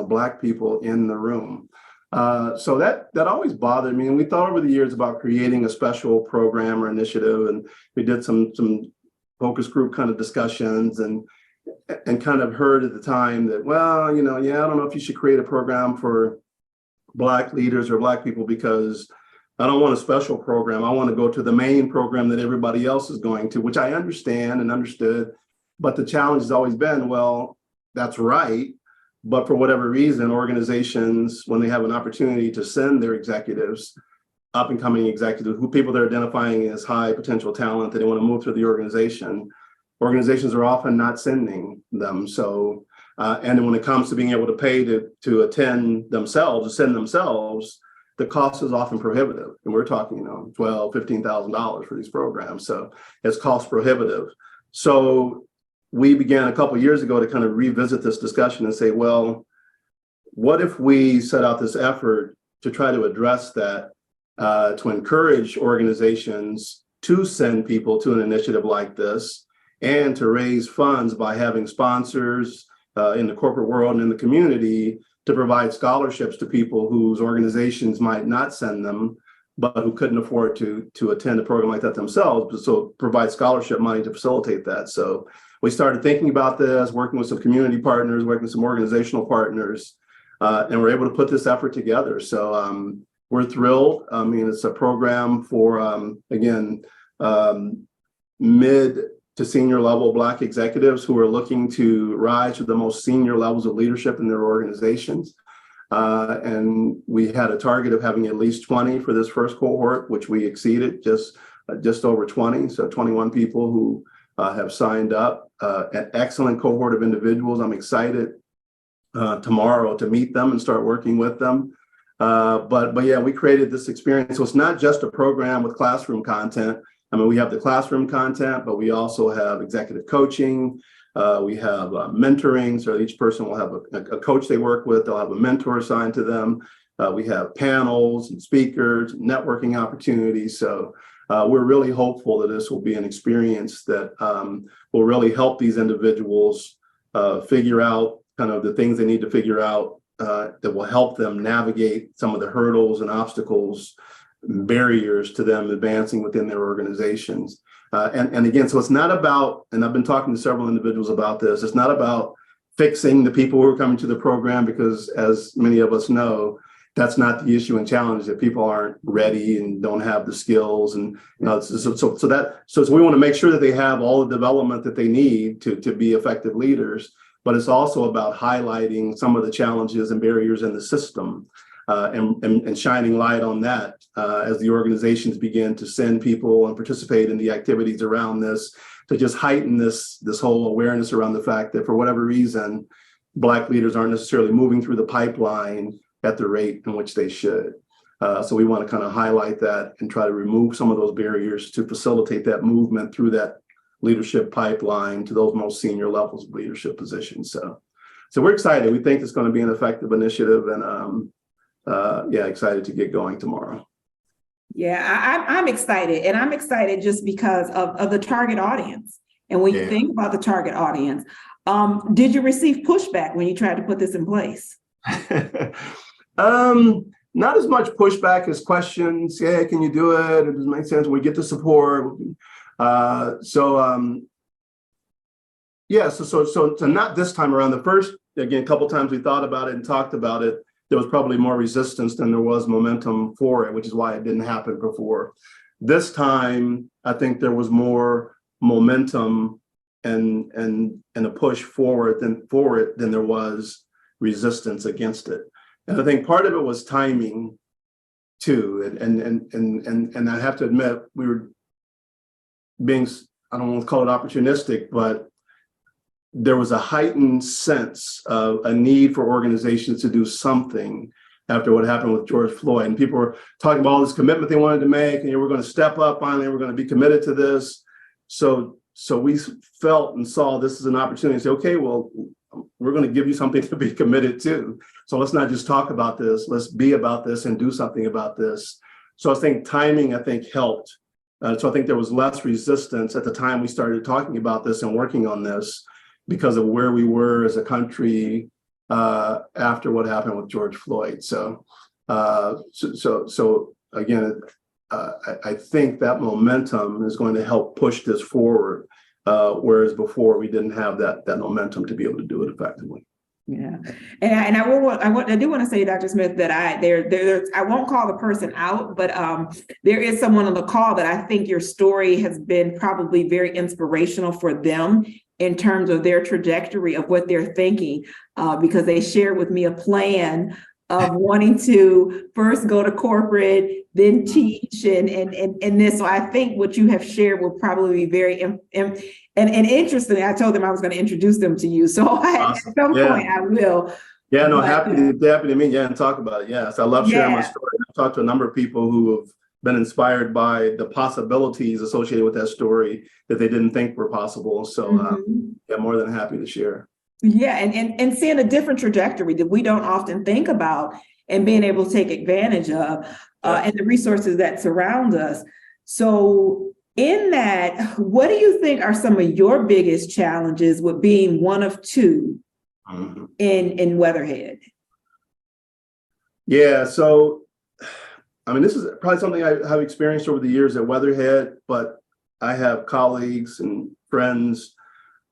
Black people in the room? So that always bothered me. And we thought over the years about creating a special program or initiative, and we did some focus group kind of discussions, and kind of heard at the time that, well, I don't know if you should create a program for Black leaders or Black people, because I don't want a special program. I want to go to the main program that everybody else is going to, which I understand and understood. But the challenge has always been, well, that's right. But for whatever reason, organizations, when they have an opportunity to send their executives, up and coming executives, people they're identifying as high potential talent that they want to move through the organizations are often not sending them. So, and when it comes to being able to pay to attend themselves, to send themselves, the cost is often prohibitive. And we're talking, $12,000, $15,000 for these programs. So it's cost prohibitive. So we began a couple of years ago to kind of revisit this discussion and say, well, what if we set out this effort to try to address that, to encourage organizations to send people to an initiative like this, and to raise funds by having sponsors in the corporate world and in the community to provide scholarships to people whose organizations might not send them, but who couldn't afford to attend a program like that themselves. So provide scholarship money to facilitate that. So we started thinking about this, working with some community partners, working with some organizational partners, and we're able to put this effort together. So we're thrilled. I mean, it's a program for, mid to senior level Black executives who are looking to rise to the most senior levels of leadership in their organizations. And we had a target of having at least 20 for this first cohort, which we exceeded, just over 20. So 21 people who have signed up, an excellent cohort of individuals. I'm excited tomorrow to meet them and start working with them. But yeah, we created this experience. So it's not just a program with classroom content. I mean, we have the classroom content, but we also have executive coaching. We have mentoring. So each person will have a coach they work with. They'll have a mentor assigned to them. We have panels and speakers, networking opportunities. So we're really hopeful that this will be an experience that will really help these individuals figure out kind of the things they need to figure out that will help them navigate some of the hurdles and obstacles, barriers to them advancing within their organizations. And again, so it's not about, and I've been talking to several individuals about this, it's not about fixing the people who are coming to the program, because as many of us know, that's not the issue and challenge, that people aren't ready and don't have the skills. And so we want to make sure that they have all the development that they need to be effective leaders, but it's also about highlighting some of the challenges and barriers in the system. And shining light on that as the organizations begin to send people and participate in the activities around this, to just heighten this whole awareness around the fact that for whatever reason, Black leaders aren't necessarily moving through the pipeline at the rate in which they should. So we want to kind of highlight that and try to remove some of those barriers to facilitate that movement through that leadership pipeline to those most senior levels of leadership positions. So we're excited. We think it's going to be an effective initiative, and excited to get going tomorrow. Yeah, I'm excited, and I'm excited just because of the target audience. And when you think about the target audience, did you receive pushback when you tried to put this in place? Not as much pushback as questions. Yeah, can you do it? It doesn't make sense. We get the support. So not this time around. The first, again, a couple times we thought about it and talked about it, there was probably more resistance than there was momentum for it, which is why it didn't happen before. This time, I think there was more momentum and a push forward than there was resistance against it. And I think part of it was timing too. And I have to admit, we were being, I don't want to call it opportunistic, but there was a heightened sense of a need for organizations to do something after what happened with George Floyd. And people were talking about all this commitment they wanted to make, and we're going to step up finally, we're going to be committed to this. So we felt and saw this as an opportunity to say, okay, well, we're going to give you something to be committed to. So let's not just talk about this, let's be about this and do something about this. So I think timing, helped. So I think there was less resistance at the time we started talking about this and working on this, because of where we were as a country after what happened with George Floyd. So again, I think that momentum is going to help push this forward, whereas before we didn't have that momentum to be able to do it effectively. Yeah, and I do want to say, Dr. Smith, that I won't call the person out, but there is someone on the call that I think your story has been probably very inspirational for them in terms of their trajectory of what they're thinking, because they shared with me a plan of wanting to first go to corporate, then teach, and this. So I think what you have shared will probably be very and interesting. I told them I was going to introduce them to you, so awesome. At some point I will. Yeah, no, happy to meet you and talk about it. Yes, I love sharing my story. I've talked to a number of people who have been inspired by the possibilities associated with that story that they didn't think were possible. So more than happy to share. Yeah, and seeing a different trajectory that we don't often think about, and being able to take advantage of, and the resources that surround us. So in that, what do you think are some of your biggest challenges with being one of two in Weatherhead? Yeah, so I mean, this is probably something I have experienced over the years at Weatherhead, but I have colleagues and friends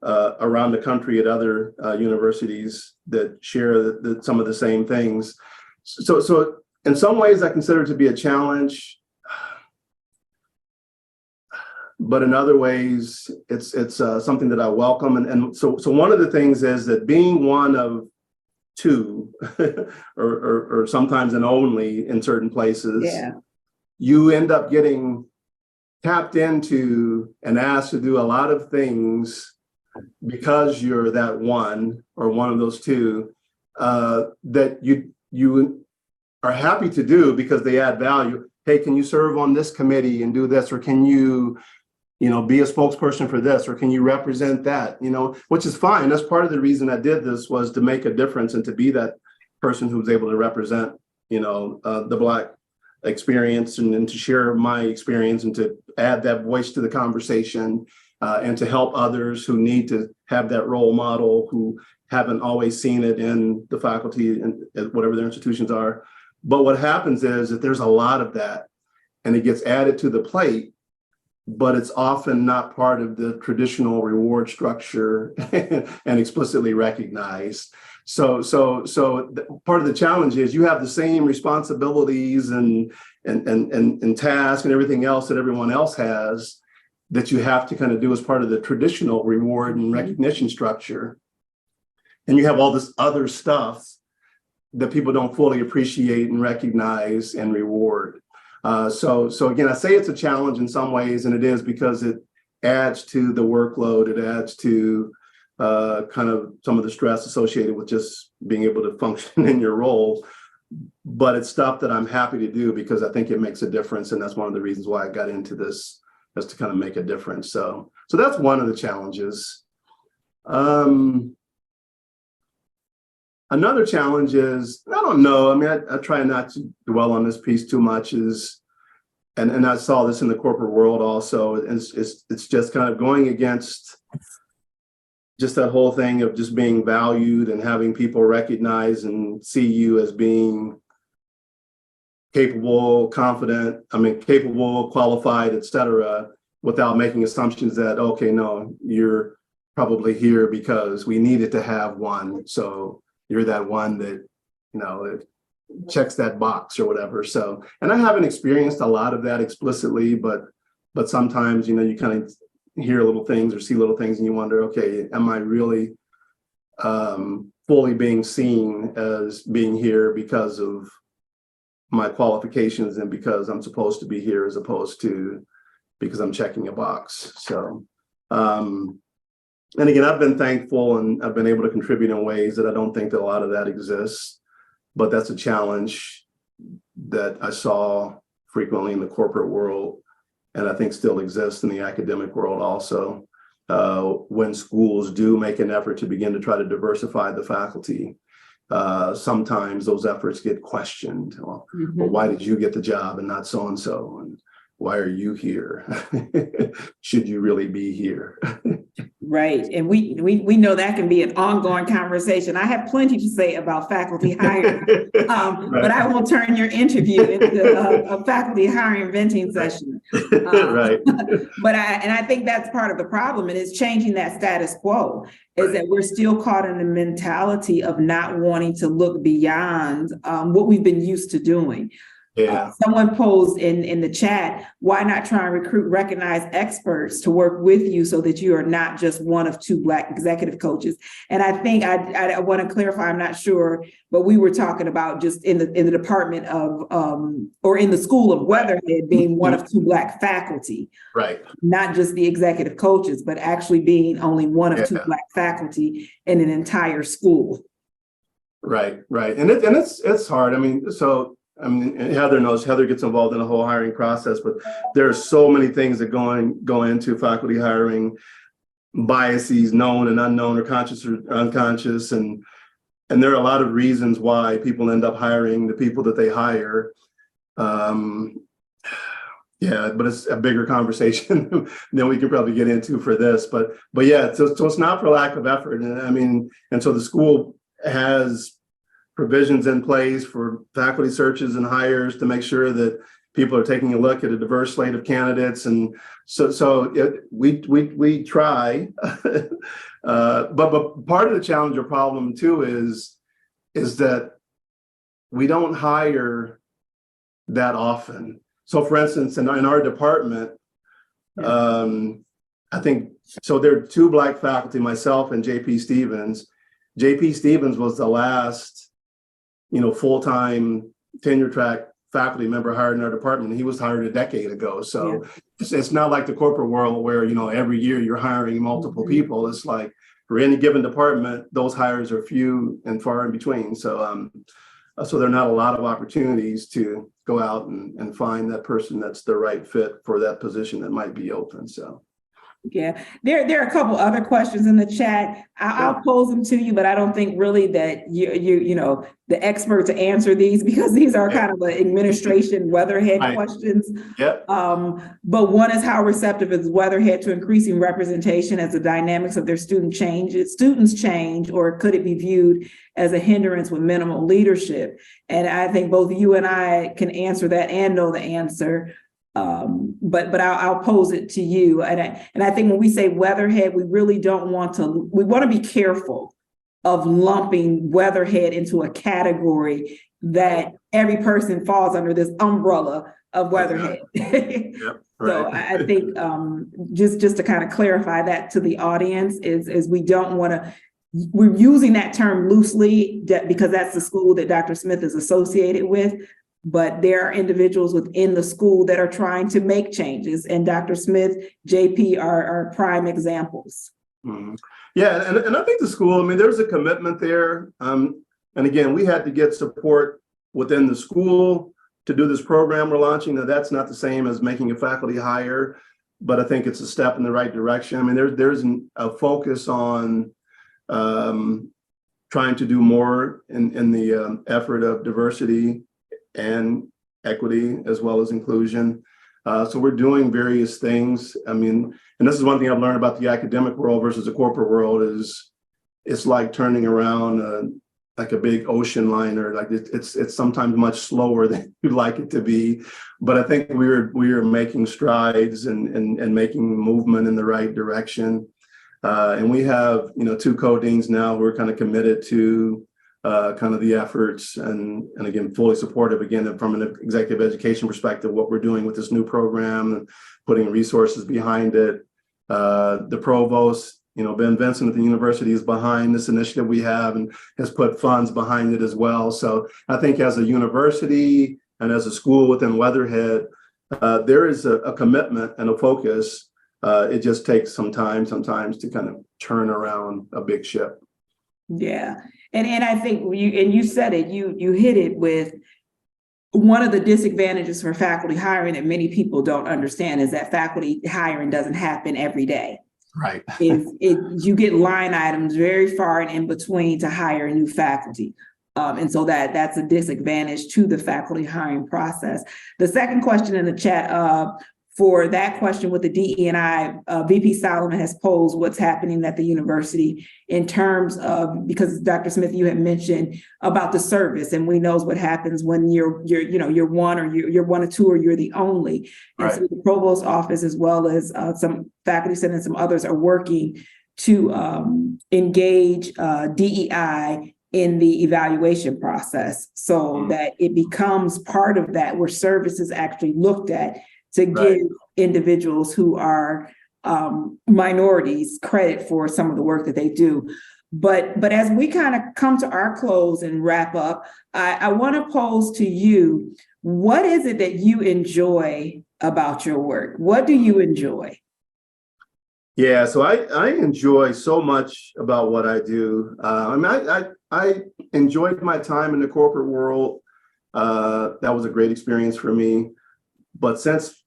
around the country at other universities that share some of the same things. So in some ways, I consider it to be a challenge, but in other ways, it's something that I welcome. And so one of the things is that being one of two, or sometimes an only in certain places, you end up getting tapped into and asked to do a lot of things because you're that one or one of those two that you are happy to do because they add value. Hey, can you serve on this committee and do this, or can you be a spokesperson for this, or can you represent that, which is fine. That's part of the reason I did this, was to make a difference and to be that person who's able to represent, the Black experience and to share my experience and to add that voice to the conversation and to help others who need to have that role model, who haven't always seen it in the faculty and whatever their institutions are. But what happens is that there's a lot of that and it gets added to the plate, but it's often not part of the traditional reward structure and explicitly recognized. So part of the challenge is you have the same responsibilities and tasks and everything else that everyone else has that you have to kind of do as part of the traditional reward and recognition structure. And you have all this other stuff that people don't fully appreciate and recognize and reward. So again, I say it's a challenge in some ways, and it is because it adds to the workload. It adds to kind of some of the stress associated with just being able to function in your role. But it's stuff that I'm happy to do because I think it makes a difference. And that's one of the reasons why I got into this, is to kind of make a difference. So that's one of the challenges. Another challenge is, I don't know, I mean, I try not to dwell on this piece too much, and I saw this in the corporate world also, it's just kind of going against just that whole thing of just being valued and having people recognize and see you as being capable, qualified, et cetera, without making assumptions that, okay, no, you're probably here because we needed to have one. So you're that one that, it checks that box or whatever. So, and I haven't experienced a lot of that explicitly, but sometimes, you kind of hear little things or see little things and you wonder, okay, am I really fully being seen as being here because of my qualifications and because I'm supposed to be here as opposed to because I'm checking a box. So, and again, I've been thankful and I've been able to contribute in ways that I don't think that a lot of that exists, but that's a challenge that I saw frequently in the corporate world, and I think still exists in the academic world also. When schools do make an effort to begin to try to diversify the faculty, sometimes those efforts get questioned. Well, why did you get the job and not so-and-so? And why are you here? Should you really be here? Right. And we know that can be an ongoing conversation. I have plenty to say about faculty hiring, but I will turn your interview into a faculty hiring venting session. Right. But I think that's part of the problem. It is changing that status quo, is that we're still caught in the mentality of not wanting to look beyond what we've been used to doing. Yeah. Someone posed in the chat, why not try and recruit recognized experts to work with you so that you are not just one of two Black executive coaches? And I think I want to clarify, I'm not sure, but we were talking about just in the department of, or in the school of Weatherhead being one of two Black faculty. Right. Not just the executive coaches, but actually being only one of two Black faculty in an entire school. Right. And it's hard. Heather gets involved in the whole hiring process, but there are so many things that go into faculty hiring, biases, known and unknown, or conscious or unconscious. And there are a lot of reasons why people end up hiring the people that they hire. But it's a bigger conversation than we could probably get into for this. But yeah, so it's not for lack of effort. And so the school has provisions in place for faculty searches and hires to make sure that people are taking a look at a diverse slate of candidates. And we try, but part of the challenge or problem too is that we don't hire that often. So for instance, in our department, I think, so there are 2 Black faculty, myself and JP Stevens. JP Stevens was the last, full-time tenure track faculty member hired in our department. He was hired a decade ago. So it's not like the corporate world where, every year you're hiring multiple people. It's like for any given department, those hires are few and far in between. So there are not a lot of opportunities to go out and find that person that's the right fit for that position that might be open. So. Yeah, there are a couple other questions in the chat. I'll pose them to you, but I don't think really that you know the expert to answer these, because these are kind of the administration Weatherhead questions. Yep. But one is, how receptive is Weatherhead to increasing representation as the dynamics of their students change, or could it be viewed as a hindrance with minimal leadership? And I think both you and I can answer that and know the answer. But I'll pose it to you. And I think when we say Weatherhead, we really want to be careful of lumping Weatherhead into a category that every person falls under this umbrella of Weatherhead. Yep, right. So I think just to kind of clarify that to the audience is we don't want to, we're using that term loosely because that's the school that Dr. Smith is associated with. But there are individuals within the school that are trying to make changes, and Dr. Smith, JP are prime examples. Mm-hmm. Yeah, and I think the school, there's a commitment there. And again, we had to get support within the school to do this program we're launching. Now, that's not the same as making a faculty hire, but I think it's a step in the right direction. There's a focus on trying to do more in the effort of diversity and equity, as well as inclusion. So we're doing various things. And this is one thing I've learned about the academic world versus the corporate world is it's like turning around like a big ocean liner. Like it's sometimes much slower than you'd like it to be. But I think we are making strides and making movement in the right direction. And we have, 2 co-deans now who are kind of committed to kind of the efforts and again, fully supportive, again, from an executive education perspective, what we're doing with this new program and putting resources behind it. The provost, Ben Vincent at the university is behind this initiative we have and has put funds behind it as well. So I think as a university and as a school within Weatherhead, there is a commitment and a focus. It just takes some time sometimes to kind of turn around a big ship. Yeah. And I think you said it, you hit it with one of the disadvantages for faculty hiring that many people don't understand is that faculty hiring doesn't happen every day. Right. You get line items very far and in between to hire new faculty. And so that's a disadvantage to the faculty hiring process. The second question in the chat, for that question with the DE&I, VP Solomon has posed what's happening at the university in terms of, because Dr. Smith, you had mentioned about the service, and we knows what happens when you're one or you're one or two or you're the only. And right. So the provost office, as well as some faculty senate and some others, are working to engage DEI in the evaluation process so that it becomes part of that, where service is actually looked at to give individuals who are minorities credit for some of the work that they do. But as we kind of come to our close and wrap up, I want to pose to you, what is it that you enjoy about your work? What do you enjoy? Yeah, so I enjoy so much about what I do. I enjoyed my time in the corporate world. That was a great experience for me. But since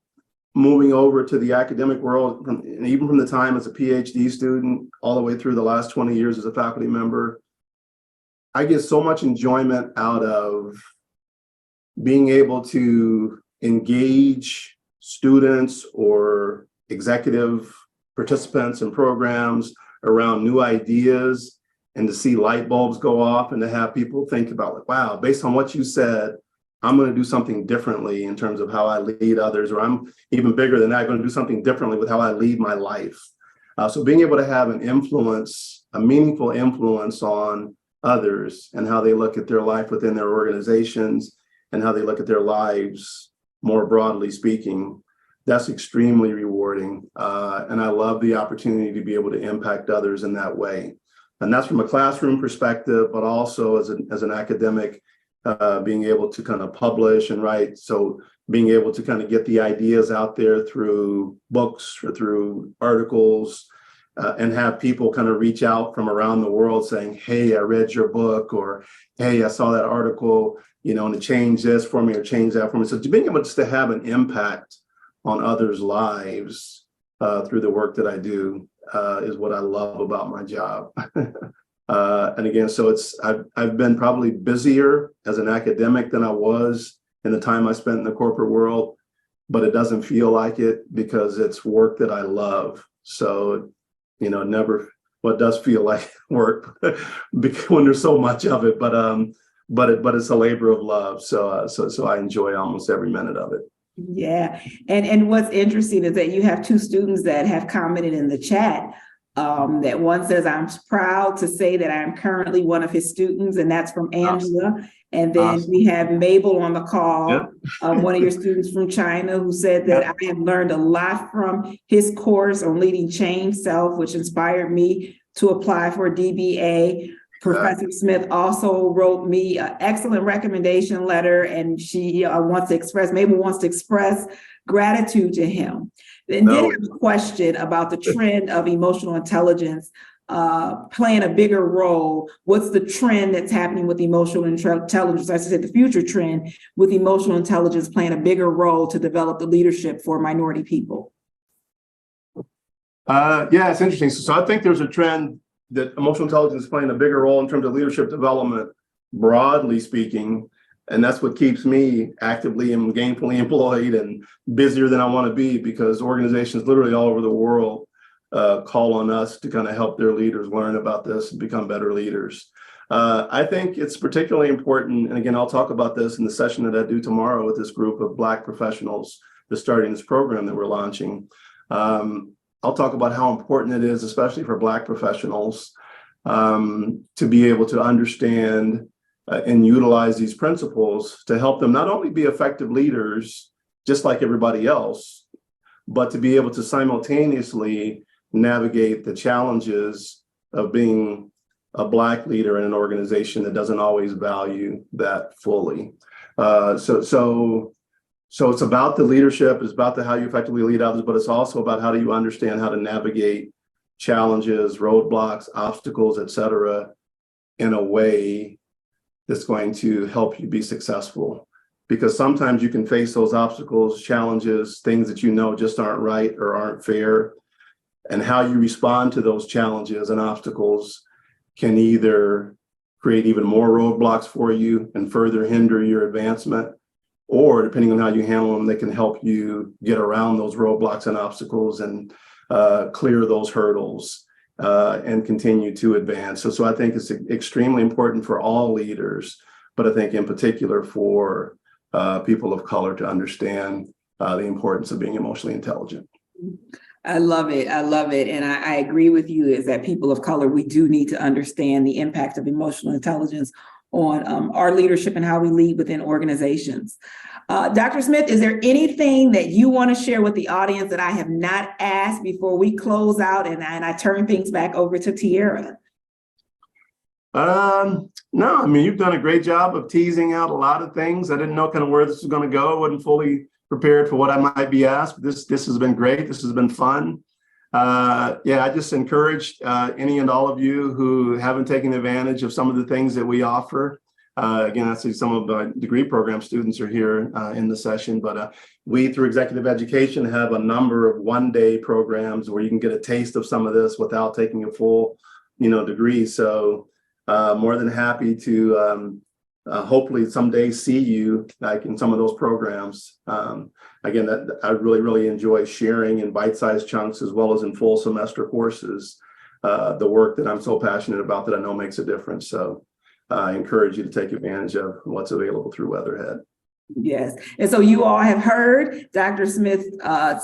moving over to the academic world, and even from the time as a PhD student all the way through the last 20 years as a faculty member, I get so much enjoyment out of being able to engage students or executive participants in programs around new ideas and to see light bulbs go off and to have people think about, like, wow, based on what you said, I'm going to do something differently in terms of how I lead others, or I'm even bigger than that, going to do something differently with how I lead my life. So being able to have an influence, a meaningful influence on others and how they look at their life within their organizations and how they look at their lives, more broadly speaking, that's extremely rewarding. And I love the opportunity to be able to impact others in that way. And that's from a classroom perspective, but also as an academic, being able to kind of publish and write. So being able to kind of get the ideas out there through books or through articles, and have people kind of reach out from around the world saying, hey, I read your book, or hey, I saw that article, and it changed this for me or changed that for me. So being able just to have an impact on others' lives through the work that I do is what I love about my job. And again, so I've been probably busier as an academic than I was in the time I spent in the corporate world, but it doesn't feel like it because it's work that I love. So, it does feel like work when there's so much of it, but it's a labor of love. So I enjoy almost every minute of it. Yeah. And what's interesting is that you have two students that have commented in the chat. That one says, I'm proud to say that I'm currently one of his students, and that's from Angela. Awesome. And then we have Mabel on the call, one of your students from China, who said that I have learned a lot from his course on leading change self, which inspired me to apply for a DBA. Professor Smith also wrote me an excellent recommendation letter, and she Mabel wants to express gratitude to him. And did have a question about the trend of emotional intelligence playing a bigger role. What's the trend that's happening with emotional intelligence? I said the future trend with emotional intelligence playing a bigger role to develop the leadership for minority people. Yeah, it's interesting. So I think there's a trend that emotional intelligence is playing a bigger role in terms of leadership development, broadly speaking. And that's what keeps me actively and gainfully employed and busier than I want to be, because organizations literally all over the world call on us to kind of help their leaders learn about this and become better leaders. I think it's particularly important, and again, I'll talk about this in the session that I do tomorrow with this group of Black professionals that's starting this program that we're launching. I'll talk about how important it is, especially for Black professionals, to be able to understand and utilize these principles to help them not only be effective leaders, just like everybody else, but to be able to simultaneously navigate the challenges of being a Black leader in an organization that doesn't always value that fully. So it's about the leadership, it's about how you effectively lead others, but it's also about how do you understand how to navigate challenges, roadblocks, obstacles, et cetera, in a way that's going to help you be successful. Because sometimes you can face those obstacles, challenges, things that just aren't right or aren't fair. And how you respond to those challenges and obstacles can either create even more roadblocks for you and further hinder your advancement, or depending on how you handle them, they can help you get around those roadblocks and obstacles and clear those hurdles and continue to advance. So I think it's extremely important for all leaders, but I think in particular for people of color to understand the importance of being emotionally intelligent. I love it. I love it. And I agree with you is that people of color, we do need to understand the impact of emotional intelligence on our leadership and how we lead within organizations. Dr. Smith, is there anything that you want to share with the audience that I have not asked before we close out and I turn things back over to Tierra? No, I mean, you've done a great job of teasing out a lot of things. I didn't know kind of where this was going to go. I wasn't fully prepared for what I might be asked. This has been great. This has been fun. I just encourage any and all of you who haven't taken advantage of some of the things that we offer. Again, I see some of my degree program students are here in the session, but we, through executive education, have a number of one-day programs where you can get a taste of some of this without taking a full, degree. So more than happy to hopefully someday see you like in some of those programs. Again, that I really, really enjoy sharing in bite-sized chunks as well as in full semester courses. the work that I'm so passionate about that I know makes a difference. So I encourage you to take advantage of what's available through Weatherhead. Yes. And so you all have heard Dr. Smith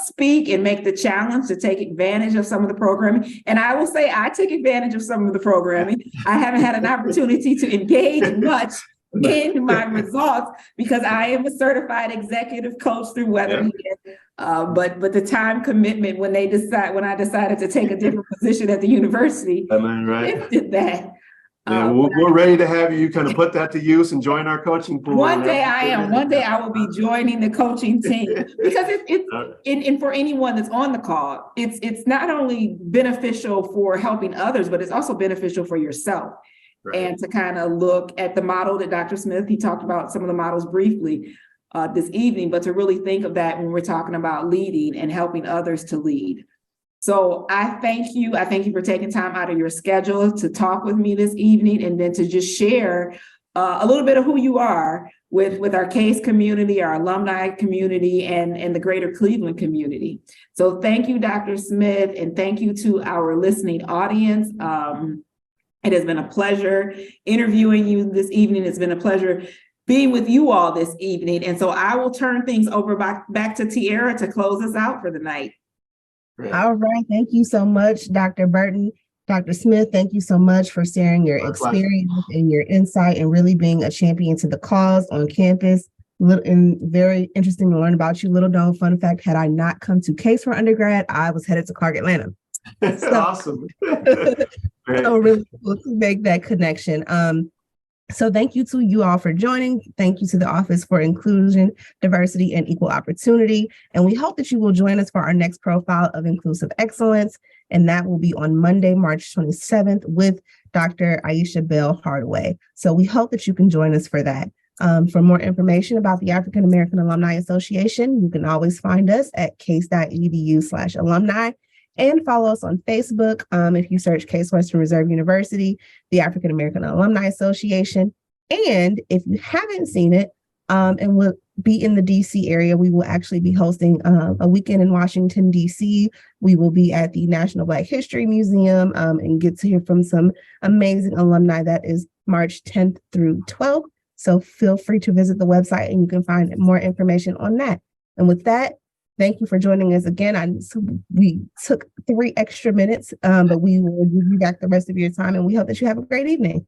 speak and make the challenge to take advantage of some of the programming. And I will say I took advantage of some of the programming. I haven't had an opportunity to engage much in my results because I am a certified executive coach through Weatherhead. But the time commitment when I decided to take a different position at the university, did that. Yeah, we're ready to have you kind of put that to use and join our coaching pool. One day I am. One day I will be joining the coaching team because and for anyone that's on the call, it's not only beneficial for helping others, but it's also beneficial for yourself. Right. And to kind of look at the model that Dr. Smith, he talked about some of the models briefly this evening, but to really think of that when we're talking about leading and helping others to lead. So I thank you. I thank you for taking time out of your schedule to talk with me this evening and then to just share a little bit of who you are with our CASE community, our alumni community, and the greater Cleveland community. So thank you, Dr. Smith, and thank you to our listening audience. It has been a pleasure interviewing you this evening. It's been a pleasure being with you all this evening. And so I will turn things over back to Tiara to close us out for the night. All right. Thank you so much, Dr. Burton. Dr. Smith, thank you so much for sharing your experience and your insight and really being a champion to the cause on campus. And very interesting to learn about you. Little known fun fact, had I not come to CASE for undergrad, I was headed to Clark Atlanta. Awesome. So really cool to make that connection. So thank you to you all for joining. Thank you to the Office for Inclusion, Diversity, and Equal Opportunity. And we hope that you will join us for our next profile of inclusive excellence. And that will be on Monday, March 27th with Dr. Aisha Bell Hardaway. So we hope that you can join us for that. For more information about the African American Alumni Association, you can always find us at case.edu/alumni. And follow us on Facebook. If you search Case Western Reserve University, the African American Alumni Association. And if you haven't seen it and will be in the DC area, we will actually be hosting a weekend in Washington, DC. We will be at the National Black History Museum and get to hear from some amazing alumni. That is March 10th through 12th. So feel free to visit the website and you can find more information on that. And with that, thank you for joining us again. We took 3 extra minutes, but we will give you back the rest of your time, and we hope that you have a great evening.